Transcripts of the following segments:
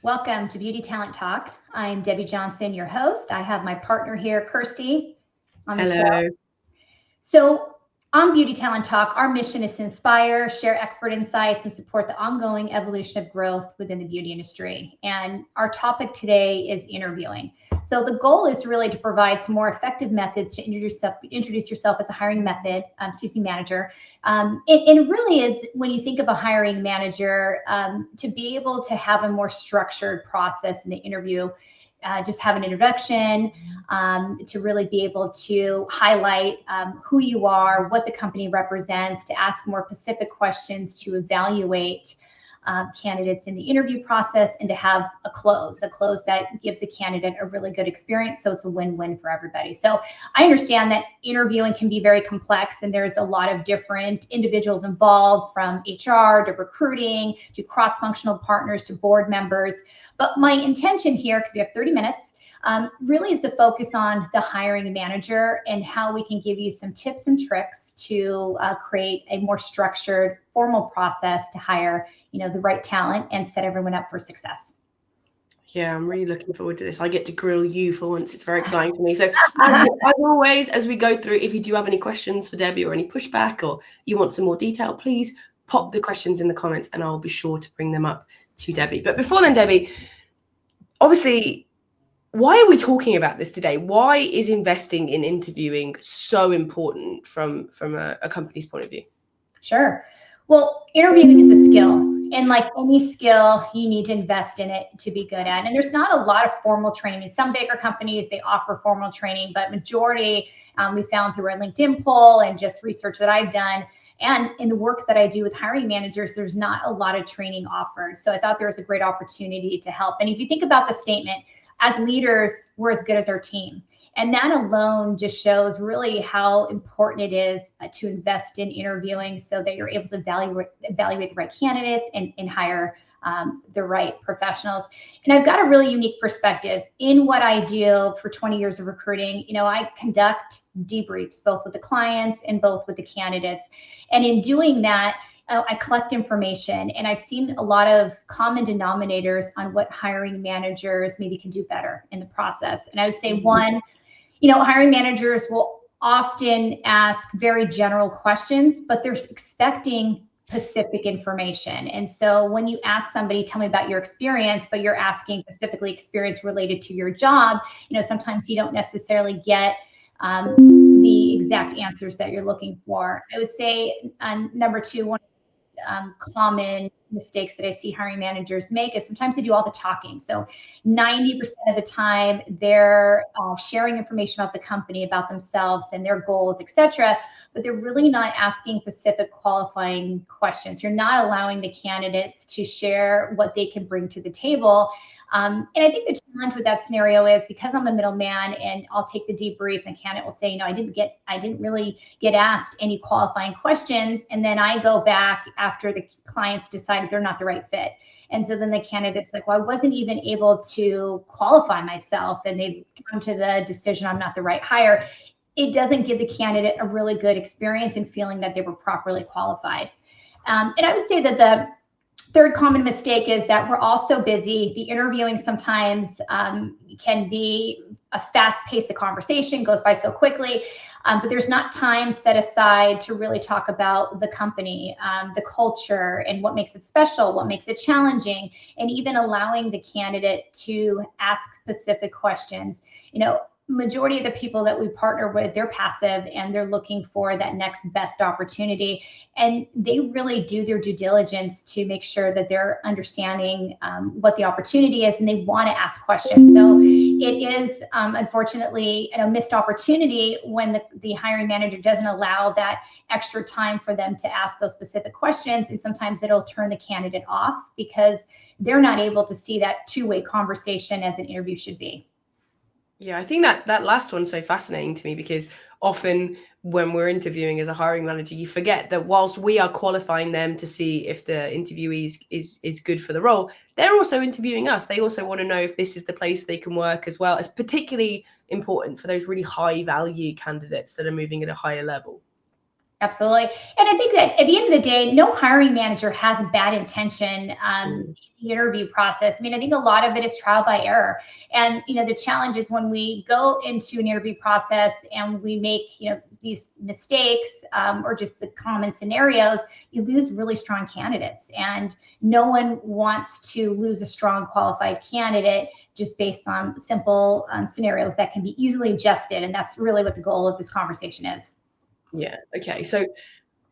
Welcome to Beauty Talent Talk. I'm Debbie Johnson, your host. I have my partner here, Kirsty, on the show. Hello. So, on Beauty Talent Talk, our mission is to inspire, share expert insights, and support the ongoing evolution of growth within the beauty industry. And our topic today is interviewing. So, the goal is really to provide some more effective methods to introduce yourself as a hiring manager. And it really is, when you think of a hiring manager, to be able to have a more structured process in the interview. Just have an introduction, to really be able to highlight who you are, what the company represents, to ask more specific questions, to evaluate candidates in the interview process, and to have a close that gives the candidate a really good experience. So it's a win-win for everybody. So I understand that interviewing can be very complex, and there's a lot of different individuals involved, from HR to recruiting to cross-functional partners to board members. But my intention here, because we have 30 minutes, really is to focus on the hiring manager and how we can give you some tips and tricks to create a more structured, formal process to hire, the right talent and set everyone up for success. Yeah, I'm really looking forward to this. I get to grill you for once. It's very exciting for me. So as always, as we go through, if you do have any questions for Debbie or any pushback, or you want some more detail, please pop the questions in the comments and I'll be sure to bring them up to Debbie. But before then, Debbie, obviously, why are we talking about this today? Why is investing in interviewing so important from a company's point of view? Sure. Well, interviewing is a skill. And like any skill, you need to invest in it to be good at. And there's not a lot of formal training. In some bigger companies, they offer formal training, but majority, we found through our LinkedIn poll and just research that I've done, and in the work that I do with hiring managers, there's not a lot of training offered. So I thought there was a great opportunity to help. And if you think about the statement, as leaders, we're as good as our team. And that alone just shows really how important it is to invest in interviewing, so that you're able to evaluate the right candidates and hire the right professionals. And I've got a really unique perspective in what I do for 20 years of recruiting. I conduct debriefs both with the clients and both with the candidates. And in doing that, I collect information, and I've seen a lot of common denominators on what hiring managers maybe can do better in the process. And I would say one, hiring managers will often ask very general questions, but they're expecting specific information. And so when you ask somebody, tell me about your experience, but you're asking specifically experience related to your job, sometimes you don't necessarily get the exact answers that you're looking for. I would say number two, one common mistakes that I see hiring managers make is sometimes they do all the talking. So 90% of the time they're sharing information about the company, about themselves and their goals, etc., but they're really not asking specific qualifying questions. You're not allowing the candidates to share what they can bring to the table. And I think the challenge with that scenario is, because I'm the middleman and I'll take the debrief, and the candidate will say, I didn't really get asked any qualifying questions. And then I go back after the clients decided they're not the right fit. And so then the candidate's like, well, I wasn't even able to qualify myself, and they've come to the decision I'm not the right hire. It doesn't give the candidate a really good experience and feeling that they were properly qualified. And I would say that the third common mistake is that we're all so busy. The interviewing sometimes can be a fast pace of conversation, goes by so quickly, but there's not time set aside to really talk about the company, the culture, and what makes it special, what makes it challenging, and even allowing the candidate to ask specific questions. Majority of the people that we partner with, they're passive and they're looking for that next best opportunity. And they really do their due diligence to make sure that they're understanding what the opportunity is, and they want to ask questions. So it is unfortunately a missed opportunity when the hiring manager doesn't allow that extra time for them to ask those specific questions. And sometimes it'll turn the candidate off because they're not able to see that two-way conversation as an interview should be. Yeah, I think that last one's so fascinating to me, because often when we're interviewing as a hiring manager, you forget that whilst we are qualifying them to see if the interviewee is good for the role, they're also interviewing us. They also want to know if this is the place they can work as well. It's particularly important for those really high value candidates that are moving at a higher level. Absolutely. And I think that at the end of the day, no hiring manager has bad intention Mm. in the interview process. I mean, I think a lot of it is trial by error. And, the challenge is when we go into an interview process and we make, these mistakes or just the common scenarios, you lose really strong candidates. And no one wants to lose a strong qualified candidate just based on simple scenarios that can be easily adjusted. And that's really what the goal of this conversation is. Yeah. Okay. So,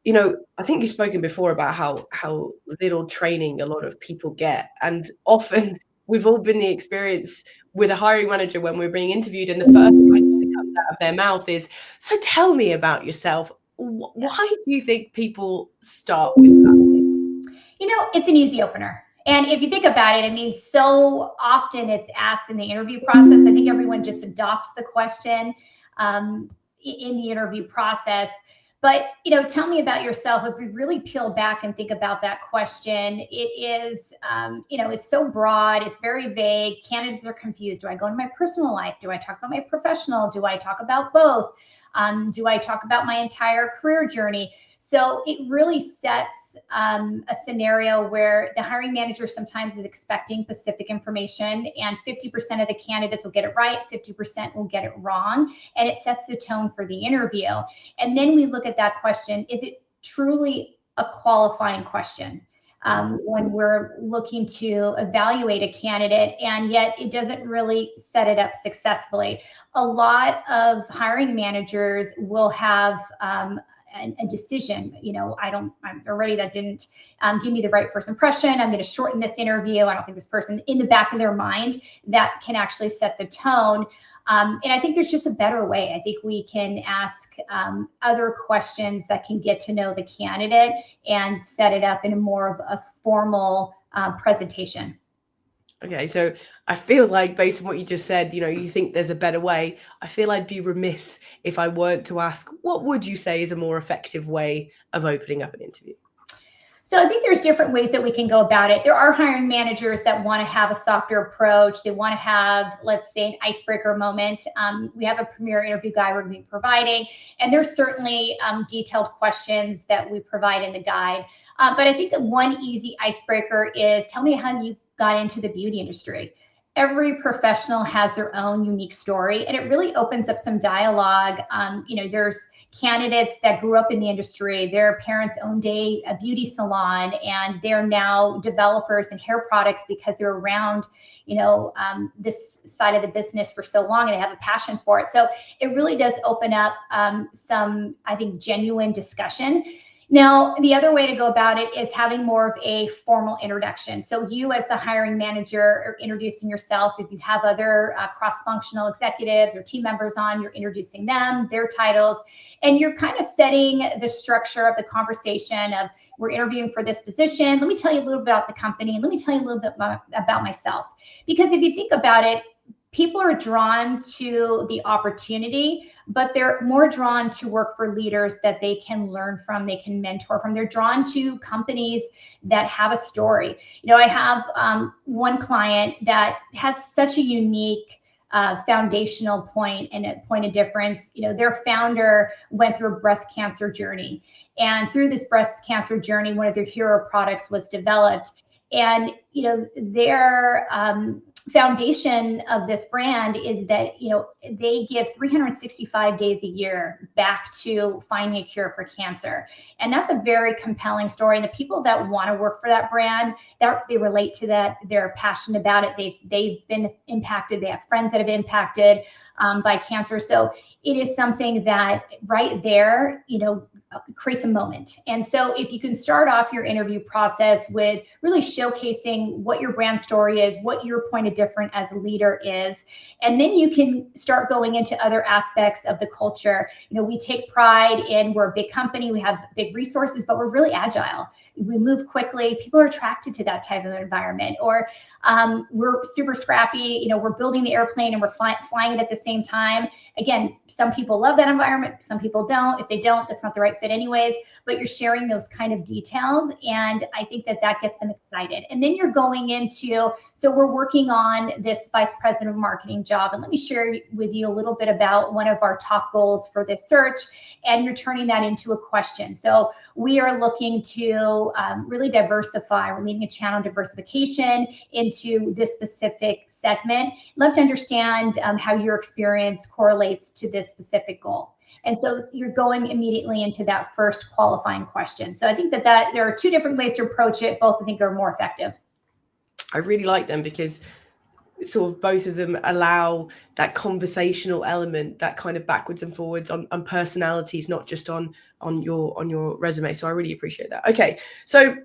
I think you've spoken before about how little training a lot of people get, and often we've all been the experience with a hiring manager when we're being interviewed, and the first question that comes out of their mouth is, "So tell me about yourself." Why do you think people start with that? It's an easy opener. And if you think about it, I mean, so often it's asked in the interview process. I think everyone just adopts the question in the interview process. But, tell me about yourself. If we really peel back and think about that question, it is, it's so broad. It's very vague. Candidates are confused. Do I go into my personal life? Do I talk about my professional? Do I talk about both? Do I talk about my entire career journey? So it really sets a scenario where the hiring manager sometimes is expecting specific information, and 50% of the candidates will get it right, 50% will get it wrong, and it sets the tone for the interview. And then we look at that question, is it truly a qualifying question? When we're looking to evaluate a candidate, and yet it doesn't really set it up successfully. A lot of hiring managers will have a decision. I'm already, that didn't give me the right first impression. I'm going to shorten this interview. I don't think this person, in the back of their mind, that can actually set the tone. And I think there's just a better way. I think we can ask other questions that can get to know the candidate and set it up in a more of a formal presentation. Okay, so I feel like based on what you just said, you think there's a better way. I feel I'd be remiss if I weren't to ask, what would you say is a more effective way of opening up an interview? So I think there's different ways that we can go about it. There are hiring managers that want to have a softer approach. They want to have, let's say, an icebreaker moment. We have a premier interview guide we're going to be providing, and there's certainly detailed questions that we provide in the guide. But I think that one easy icebreaker is, tell me how you got into the beauty industry. Every professional has their own unique story, and it really opens up some dialogue. There's candidates that grew up in the industry. Their parents owned a beauty salon, and they're now developers in hair products because they're around, this side of the business for so long, and they have a passion for it. So it really does open up some, I think, genuine discussion. Now, the other way to go about it is having more of a formal introduction. So you, as the hiring manager, are introducing yourself. If you have other cross-functional executives or team members on, you're introducing them, their titles, and you're kind of setting the structure of the conversation of, we're interviewing for this position. Let me tell you a little bit about the company. Let me tell you a little bit about myself. Because if you think about it, people are drawn to the opportunity, but they're more drawn to work for leaders that they can learn from, they can mentor from. They're drawn to companies that have a story. I have one client that has such a unique foundational point and a point of difference. Their founder went through a breast cancer journey. And through this breast cancer journey, one of their hero products was developed. And, their foundation of this brand is that, they give 365 days a year back to finding a cure for cancer. And that's a very compelling story. And the people that want to work for that brand, they relate to that. They're passionate about it. They've been impacted. They have friends that have been impacted by cancer. So it is something that right there, creates a moment. And so if you can start off your interview process with really showcasing what your brand story is, what your point of difference as a leader is, and then you can start going into other aspects of the culture. We take pride in, we're a big company, we have big resources, but we're really agile. We move quickly. People are attracted to that type of environment. Or we're super scrappy. We're building the airplane and we're flying it at the same time. Again, some people love that environment. Some people don't. If they don't, that's not the right fit anyways. But you're sharing those kind of details. And I think that gets them excited. And then you're going into, so we're working on on this vice president of marketing job. And let me share with you a little bit about one of our top goals for this search. And you're turning that into a question. So we are looking to really diversify. We're leading a channel diversification into this specific segment. Love to understand how your experience correlates to this specific goal. And so you're going immediately into that first qualifying question. So I think that there are two different ways to approach it. Both I think are more effective. I really like them because sort of both of them allow that conversational element, that kind of backwards and forwards on personalities, not just on your resume. So I really appreciate that. Okay, so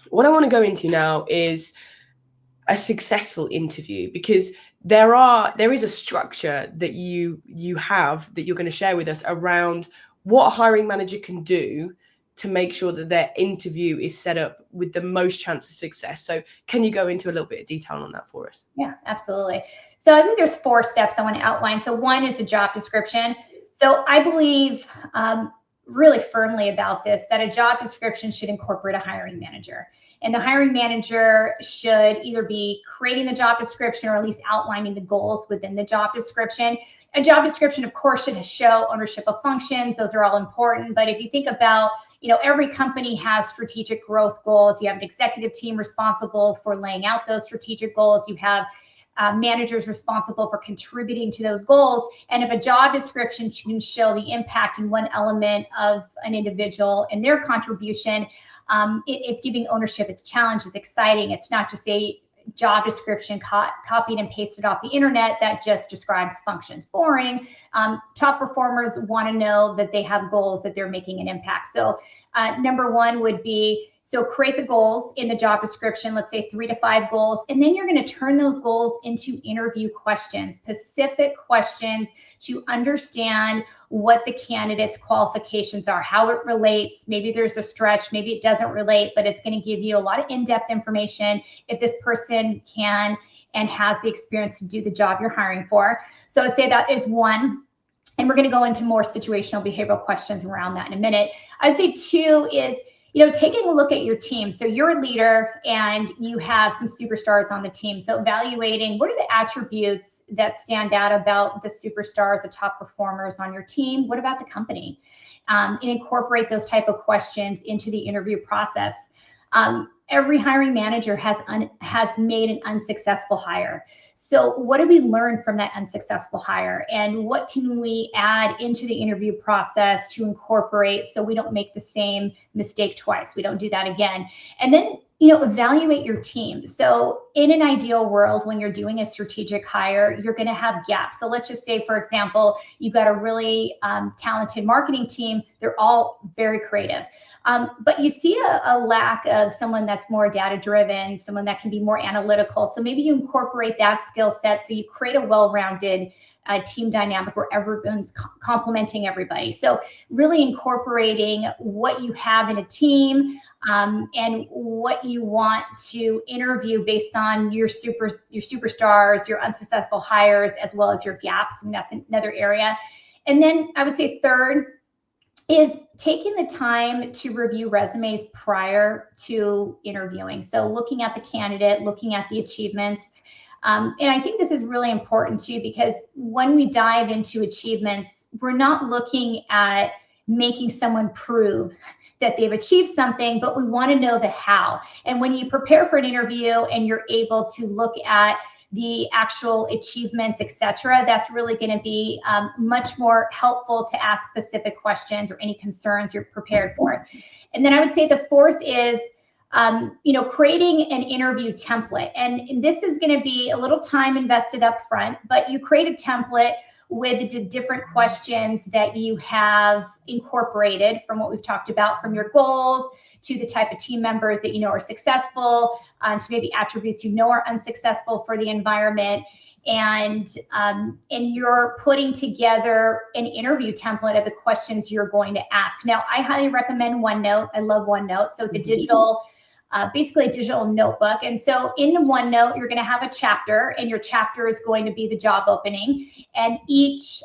what I want to go into now is a successful interview, because there is a structure that you have that you're going to share with us around what a hiring manager can do to make sure that their interview is set up with the most chance of success. So can you go into a little bit of detail on that for us? Yeah, absolutely. So I think there's 4 steps I want to outline. So one is the job description. So I believe really firmly about this, that a job description should incorporate a hiring manager. And the hiring manager should either be creating the job description or at least outlining the goals within the job description. A job description, of course, should show ownership of functions. Those are all important. But if you think about, every company has strategic growth goals. You have an executive team responsible for laying out those strategic goals. You have managers responsible for contributing to those goals. And if a job description can show the impact in one element of an individual and their contribution, it's giving ownership, it's challenge, it's exciting. It's not just a job description copied and pasted off the internet that just describes functions. Boring. Top performers want to know that they have goals, that they're making an impact. So number 1 would be, so create the goals in the job description, let's say 3 to 5 goals, and then you're going to turn those goals into interview questions, specific questions to understand what the candidate's qualifications are, how it relates. Maybe there's a stretch, maybe it doesn't relate, but it's going to give you a lot of in-depth information if this person can and has the experience to do the job you're hiring for. So I'd say that is 1. And we're going to go into more situational behavioral questions around that in a minute. I'd say 2 is, taking a look at your team. So you're a leader and you have some superstars on the team. So evaluating what are the attributes that stand out about the superstars, the top performers on your team. What about the company? And incorporate those type of questions into the interview process. Every hiring manager has made an unsuccessful hire. So what did we learn from that unsuccessful hire? And what can we add into the interview process to incorporate so we don't make the same mistake twice? We don't do that again. And then, evaluate your team. So in an ideal world, when you're doing a strategic hire, you're going to have gaps. So let's just say, for example, you've got a really talented marketing team. They're all very creative. But you see a lack of someone that's more data-driven, someone that can be more analytical. So maybe you incorporate that skill set so you create a well-rounded team dynamic where everyone's complementing everybody. So really incorporating what you have in a team and what you want to interview based on your superstars, your unsuccessful hires, as well as your gaps. And that's another area. And then I would say 3rd is taking the time to review resumes prior to interviewing. So looking at the candidate, looking at the achievements. And I think this is really important too, because when we dive into achievements, we're not looking at making someone prove that they've achieved something, but we want to know the how. And when you prepare for an interview and you're able to look at the actual achievements, etc., that's really going to be much more helpful to ask specific questions or any concerns you're prepared for. And then I would say the 4th is, creating an interview template. And this is going to be a little time invested up front, but you create a template with the different questions that you have incorporated from what we've talked about, from your goals to the type of team members that are successful, to maybe attributes are unsuccessful for the environment. And you're putting together an interview template of the questions you're going to ask. Now, I highly recommend OneNote. I love OneNote. So the digital, basically a digital notebook. And so in the OneNote, you're going to have a chapter, and your chapter is going to be the job opening. And each,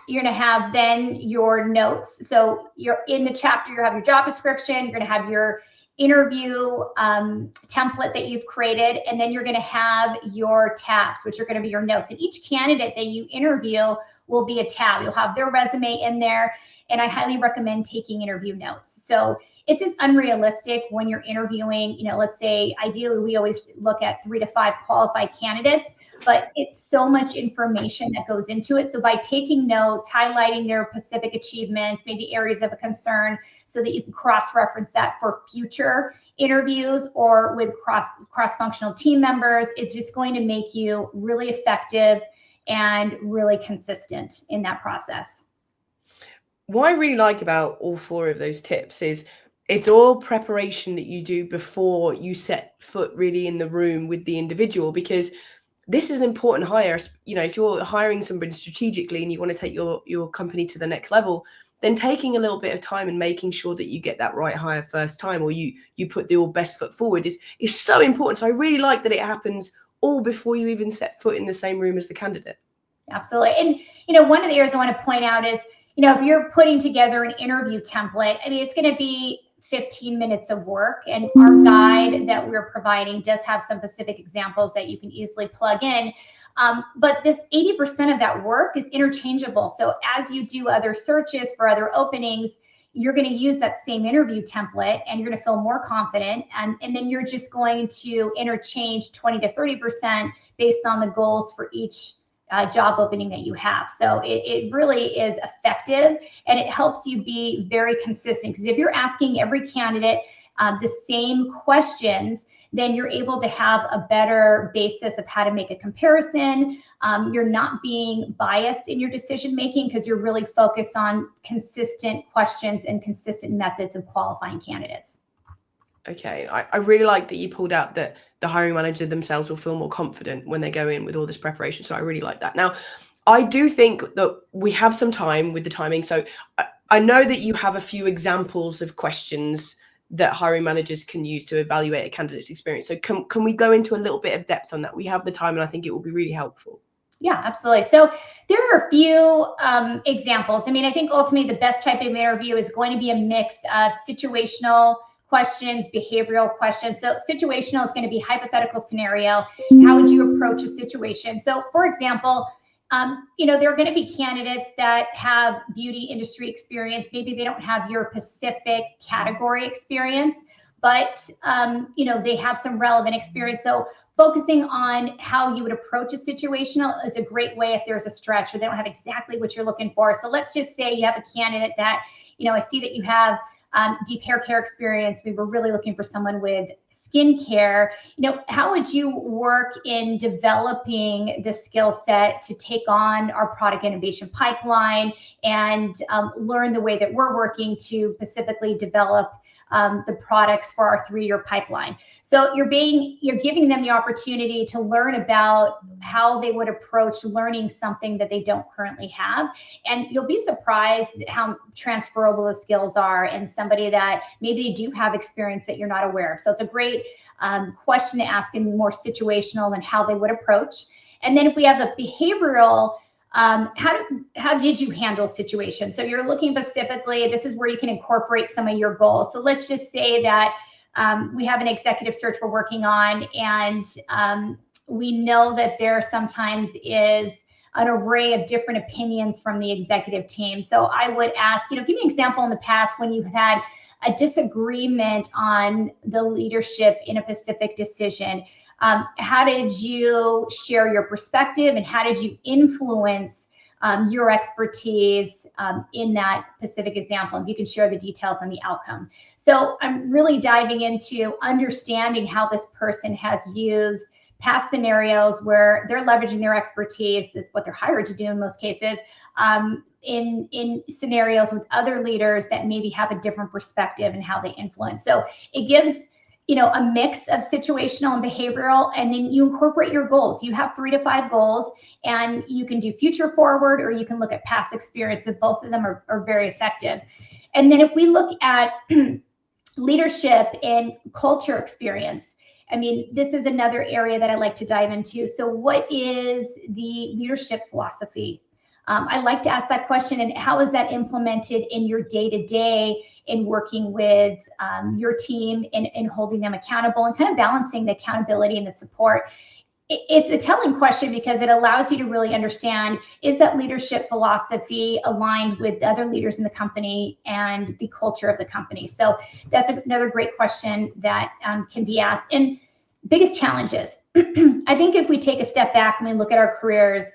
you're going to have then your notes. So you're in the chapter, you have your job description, you're going to have your interview template that you've created, and then you're going to have your tabs, which are going to be your notes. And each candidate that you interview will be a tab. You'll have their resume in there, and I highly recommend taking interview notes. So it's just unrealistic when you're interviewing, let's say ideally we always look at 3 to 5 qualified candidates, but it's so much information that goes into it. So by taking notes, highlighting their specific achievements, maybe areas of a concern, so that you can cross-reference that for future interviews or with cross-functional team members, it's just going to make you really effective and really consistent in that process. What I really like about all 4 of those tips is it's all preparation that you do before you set foot really in the room with the individual, because this is an important hire. If you're hiring somebody strategically and you want to take your company to the next level, then taking a little bit of time and making sure that you get that right hire first time, or you put your best foot forward is so important. So I really like that it happens all before you even set foot in the same room as the candidate. Absolutely. And, one of the areas I want to point out is, if you're putting together an interview template, it's going to be 15 minutes of work, and our guide that we're providing does have some specific examples that you can easily plug in. But this 80% of that work is interchangeable. So as you do other searches for other openings, you're going to use that same interview template and you're going to feel more confident. And then you're just going to interchange 20 to 30% based on the goals for each job opening that you have. So it really is effective, and it helps you be very consistent, because if you're asking every candidate the same questions, then you're able to have a better basis of how to make a comparison. You're not being biased in your decision making, because you're really focused on consistent questions and consistent methods of qualifying candidates. Okay, I really like that you pulled out that the hiring manager themselves will feel more confident when they go in with all this preparation. So I really like that. Now, I do think that we have some time with the timing. So I know that you have a few examples of questions that hiring managers can use to evaluate a candidate's experience. So can we go into a little bit of depth on that? We have the time, and I think it will be really helpful. Yeah, absolutely. So there are a few examples. I think ultimately the best type of interview is going to be a mix of situational questions, behavioral questions. So situational is going to be hypothetical scenario. How would you approach a situation? So for example, there are going to be candidates that have beauty industry experience. Maybe they don't have your specific category experience, but they have some relevant experience. So focusing on how you would approach a situational is a great way if there's a stretch or they don't have exactly what you're looking for. So let's just say you have a candidate that, I see that you have deep hair care experience. We were really looking for someone with skincare. How would you work in developing the skill set to take on our product innovation pipeline and learn the way that we're working to specifically develop the products for our 3-year pipeline? So you're giving them the opportunity to learn about how they would approach learning something that they don't currently have. And you'll be surprised how transferable the skills are in somebody that maybe they do have experience that you're not aware of. So it's a great question to ask, in more situational and how they would approach. And then if we have a behavioral, how did you handle situations? So you're looking specifically, this is where you can incorporate some of your goals. So let's just say that we have an executive search we're working on, and we know that there sometimes is an array of different opinions from the executive team. So I would ask, give me an example in the past when you've had a disagreement on the leadership in a specific decision. How did you share your perspective, and how did you influence your expertise in that specific example? And you can share the details on the outcome. So I'm really diving into understanding how this person has used past scenarios where they're leveraging their expertise. That's what they're hired to do in most cases, in scenarios with other leaders that maybe have a different perspective and how they influence. So it gives a mix of situational and behavioral, and then you incorporate your goals. You have 3 to 5 goals, and you can do future forward, or you can look at past experience. Both of them are very effective. And then if we look at leadership and culture experience, this is another area that I like to dive into. So what is the leadership philosophy I like to ask that question. And how is that implemented in your day-to-day in working with your team and holding them accountable and kind of balancing the accountability and the support? It's a telling question because it allows you to really understand, is that leadership philosophy aligned with other leaders in the company and the culture of the company? So that's another great question that can be asked. And biggest challenges. I think if we take a step back and we look at our careers,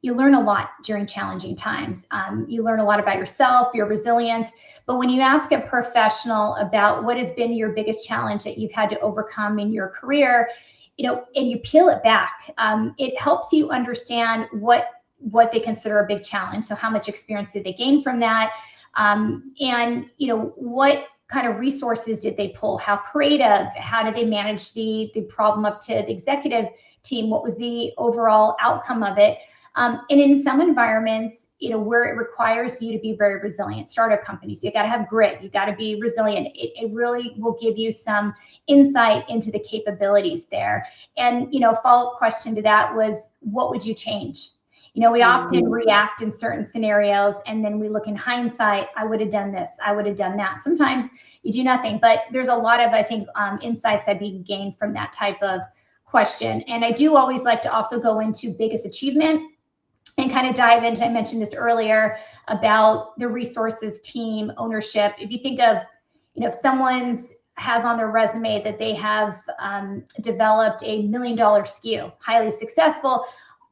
you learn a lot during challenging times. You learn a lot about yourself, your resilience. But when you ask a professional about what has been your biggest challenge that you've had to overcome in your career, and you peel it back, it helps you understand what they consider a big challenge. So how much experience did they gain from that? And what kind of resources did they pull? How creative? How did they manage the problem up to the executive team? What was the overall outcome of it? And in some environments, where it requires you to be very resilient, startup companies, you got to have grit, you got to be resilient. It really will give you some insight into the capabilities there. And, a follow-up question to that was, what would you change? We often react in certain scenarios, and then we look in hindsight, I would have done this, I would have done that. Sometimes you do nothing, but there's a lot of, I think, insights that we gain from that type of question. And I do always like to also go into biggest achievement and kind of dive into, I mentioned this earlier, about the resources, team, ownership. If you think of, if someone's has on their resume that they have developed a $1 million SKU, highly successful,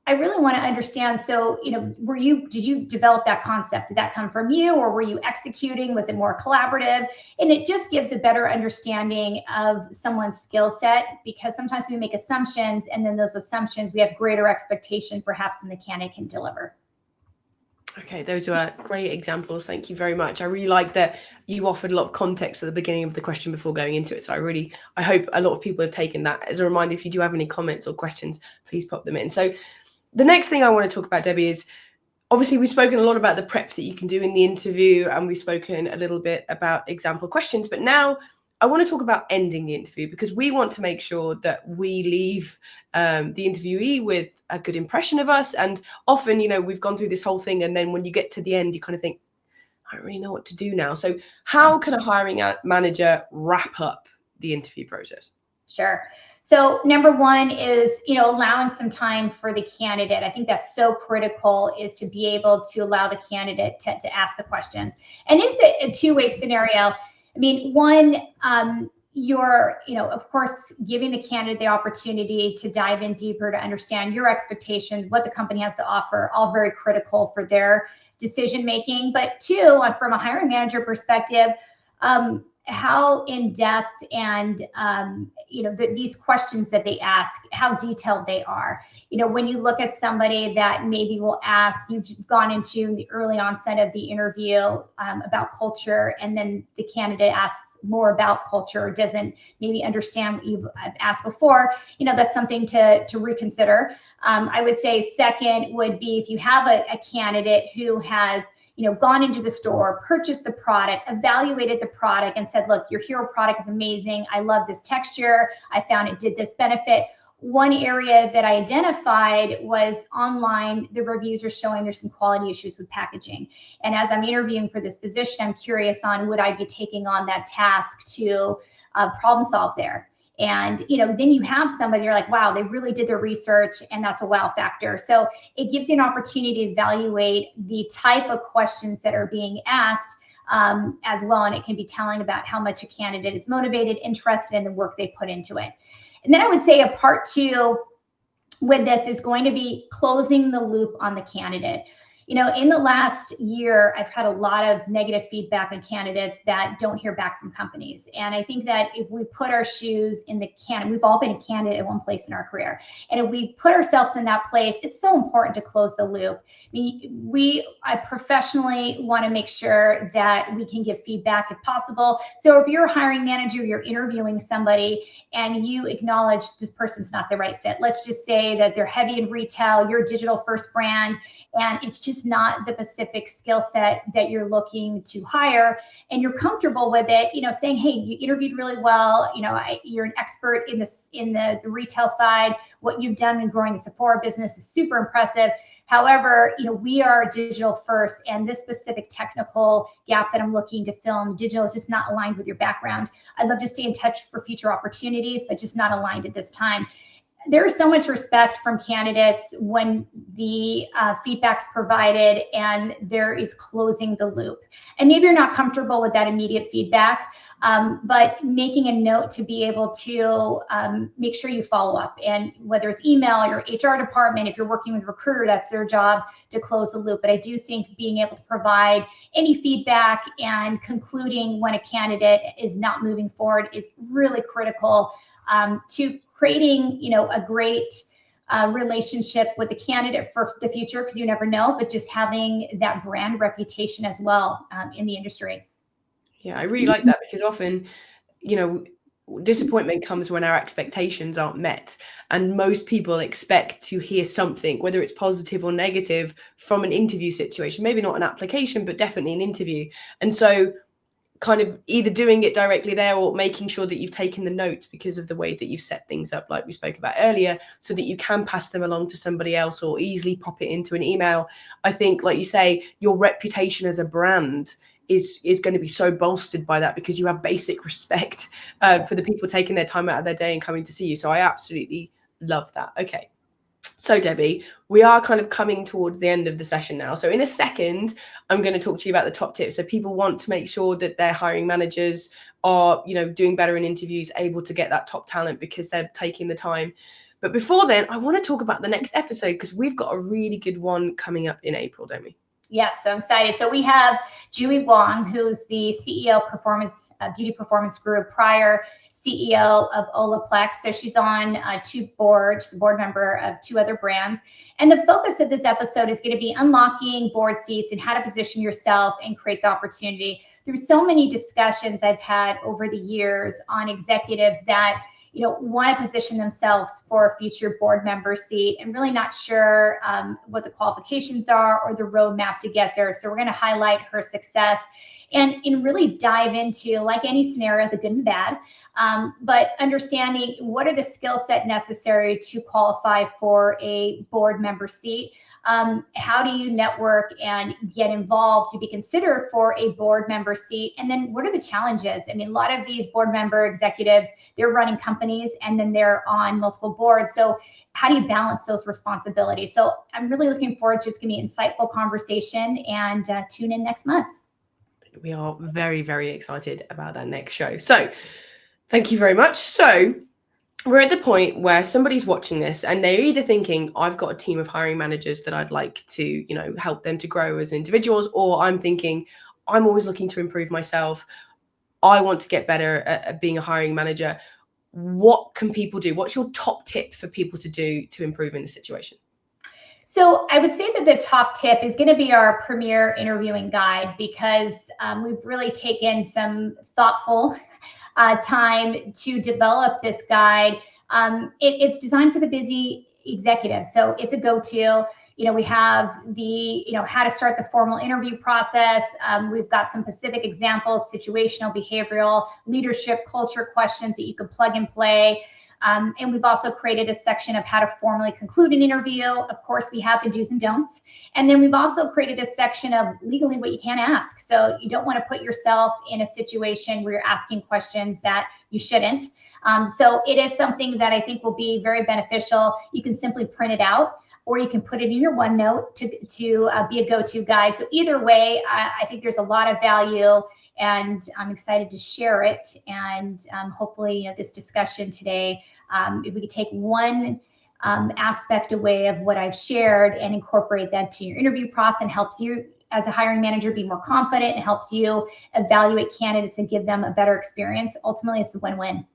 I really want to understand. So, did you develop that concept? Did that come from you, or were you executing? Was it more collaborative? And it just gives a better understanding of someone's skill set, because sometimes we make assumptions, and then those assumptions, we have greater expectation perhaps than the candidate can deliver. Okay, those were great examples. Thank you very much. I really like that you offered a lot of context at the beginning of the question before going into it. So I hope a lot of people have taken that as a reminder. If you do have any comments or questions, please pop them in. So the next thing I want to talk about, Debbie, is obviously we've spoken a lot about the prep that you can do in the interview, and we've spoken a little bit about example questions, but now I want to talk about ending the interview, because we want to make sure that we leave the interviewee with a good impression of us. And often, we've gone through this whole thing, and then when you get to the end, you kind of think, I don't really know what to do now. So how can a hiring manager wrap up the interview process? Sure. So number one is, allowing some time for the candidate. I think that's so critical, is to be able to allow the candidate to ask the questions. And it's a two-way scenario. I mean, one, you're, of course, giving the candidate the opportunity to dive in deeper, to understand your expectations, what the company has to offer, all very critical for their decision-making. But two, from a hiring manager perspective, how in depth and these questions that they ask, how detailed they are. When you look at somebody that maybe will ask, you've gone into the early onset of the interview about culture, and then the candidate asks more about culture, or doesn't maybe understand what you've asked before, that's something to reconsider. I would say second would be, if you have a candidate who has gone into the store, purchased the product, evaluated the product, and said, look, your hero product is amazing. I love this texture. I found it did this benefit. One area that I identified was online, the reviews are showing there's some quality issues with packaging. And as I'm interviewing for this position, I'm curious on, would I be taking on that task to problem solve there? And, then you have somebody, you're like, wow, they really did their research, and that's a wow factor. So it gives you an opportunity to evaluate the type of questions that are being asked as well. And it can be telling about how much a candidate is motivated, interested in the work they put into it. And then I would say a part two with this is going to be closing the loop on the candidate. In the last year, I've had a lot of negative feedback on candidates that don't hear back from companies. And I think that if we put our shoes in the candidate, we've all been a candidate at one place in our career. And if we put ourselves in that place, it's so important to close the loop. I professionally want to make sure that we can give feedback if possible. So if you're a hiring manager, you're interviewing somebody, and you acknowledge this person's not the right fit. Let's just say that they're heavy in retail, you're a digital first brand, and it's just just not the specific skill set that you're looking to hire, and you're comfortable with it, saying, hey, you interviewed really well, you're an expert in the retail side, what you've done in growing the Sephora business is super impressive. However, we are digital first, and this specific technical gap that I'm looking to fill in digital is just not aligned with your background. I'd love to stay in touch for future opportunities, but just not aligned at this time. There is so much respect from candidates when the feedback's provided and there is closing the loop. And maybe you're not comfortable with that immediate feedback, but making a note to be able to make sure you follow up. And whether it's email, your HR department, if you're working with a recruiter, that's their job to close the loop. But I do think being able to provide any feedback and concluding when a candidate is not moving forward is really critical to creating, a great relationship with the candidate for the future, because you never know, but just having that brand reputation as well in the industry. Yeah, I really like that, because often, disappointment comes when our expectations aren't met. And most people expect to hear something, whether it's positive or negative, from an interview situation. Maybe not an application, but definitely an interview. And so kind of either doing it directly there or making sure that you've taken the notes because of the way that you've set things up, like we spoke about earlier, so that you can pass them along to somebody else or easily pop it into an email. I think, like you say, your reputation as a brand is going to be so bolstered by that, because you have basic respect for the people taking their time out of their day and coming to see you. So I absolutely love that. Okay. So Debbie, we are kind of coming towards the end of the session now. So in a second, I'm going to talk to you about the top tips. So people want to make sure that their hiring managers are, doing better in interviews, able to get that top talent because they're taking the time. But before then, I want to talk about the next episode, because we've got a really good one coming up in April, don't we? Yes, so I'm excited. So we have Julie Wong, who's the CEO of Beauty Performance Group, prior CEO of Olaplex. So she's on two boards. She's a board member of two other brands. And the focus of this episode is going to be unlocking board seats and how to position yourself and create the opportunity. There's so many discussions I've had over the years on executives that want to position themselves for a future board member seat and really not sure what the qualifications are or the roadmap to get there. So we're going to highlight her success and really dive into, like any scenario, the good and bad, but understanding what are the skill set necessary to qualify for a board member seat. How do you network and get involved to be considered for a board member seat? And then what are the challenges? I mean, a lot of these board member executives, they're running companies and then they're on multiple boards. So how do you balance those responsibilities? So I'm really looking forward to it. It's going to be an insightful conversation, and tune in next month. We are very, very excited about that next show. So thank you very much. So we're at the point where somebody's watching this and they're either thinking, I've got a team of hiring managers that I'd like to, help them to grow as individuals, or I'm thinking, I'm always looking to improve myself. I want to get better at being a hiring manager. What can people do? What's your top tip for people to do to improve in this situation? So I would say that the top tip is going to be our premier interviewing guide, because we've really taken some thoughtful time to develop this guide. It's designed for the busy executive. So it's a go-to. We have the, how to start the formal interview process. We've got some specific examples, situational, behavioral, leadership, culture questions that you can plug and play. And we've also created a section of how to formally conclude an interview. Of course, we have the do's and don'ts. And then we've also created a section of legally what you can't ask. So you don't want to put yourself in a situation where you're asking questions that you shouldn't. So it is something that I think will be very beneficial. You can simply print it out, or you can put it in your OneNote to be a go-to guide. So either way, I think there's a lot of value, and I'm excited to share it. And hopefully, this discussion today, if we could take one aspect away of what I've shared and incorporate that to your interview process, and helps you as a hiring manager be more confident, and helps you evaluate candidates and give them a better experience. Ultimately, it's a win-win.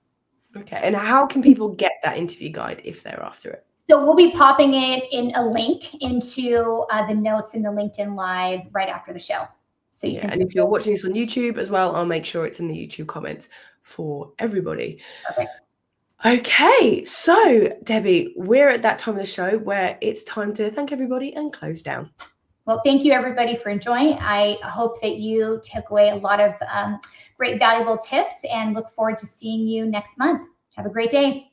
Okay. And how can people get that interview guide if they're after it? So we'll be popping it in a link into the notes in the LinkedIn Live right after the show. So you can. And if you're watching this on YouTube as well, I'll make sure it's in the YouTube comments for everybody. Perfect. Okay, so Debbie, we're at that time of the show where it's time to thank everybody and close down. Well, thank you everybody for enjoying. I hope that you took away a lot of great valuable tips and look forward to seeing you next month. Have a great day.